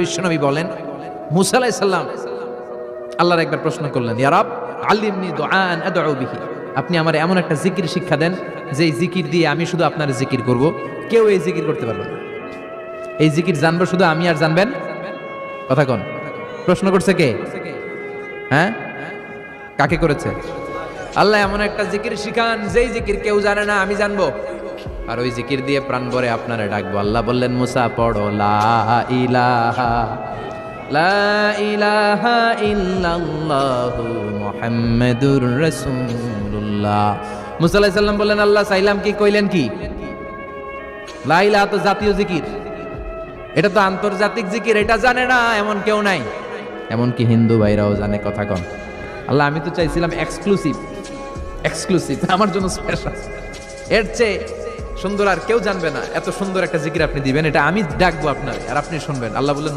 বিশ্বনবী বলেন, মুসা আলাইহিস সালাম আল্লাহর একবার প্রশ্ন করলেন, ইয়া রব আল্লিমনি দুআআন আদউ বিহি, আপনি আমার এমন একটা জিকির শিক্ষা দেন যেই জিকির দিয়ে আমি শুধু আপনার জিকির করব, কেউ এই জিকির করতে পারবে না। এই জিকির জানবো শুধু আমি, আর জানবেন কথা কোন? প্রশ্ন করছে কে? হ্যাঁ, কাকে করেছে? আল্লাহ এমন একটা জিকির শিখান যেই জিকির কেউ জানে না, আমি জানবো, আর ওই জিকির দিয়ে প্রাণ ভরে আপনারা ডাকবো। আল্লাহ বললেন, মুসা পড়ো লা ইলাহা ইল্লাল্লাহু মুহাম্মাদুর রাসূলুল্লাহ। মুসা আলাইহিস সালাম বললেন, আল্লাহ চাইলাম কি, কইলেন কি? লা ইলাহা তো জাতীয় জিকির, এটা তো আন্তর্জাতিক জিকির, এটা জানে না এমন কেউ নাই। এমনকি হিন্দু ভাইরাও জানে, কথা কন। আল্লাহ আমি তো চাইছিলাম এক্সক্লুসিভ, আমার জন্য স্পেশাল, এর চেয়ে সুন্দর আর কেউ জানবে না। এত সুন্দর একটা জিকির আপনি দিবেন, এটা আমি ডাকবো আপনার আর আপনি শুনবেন। আল্লাহ বললেন,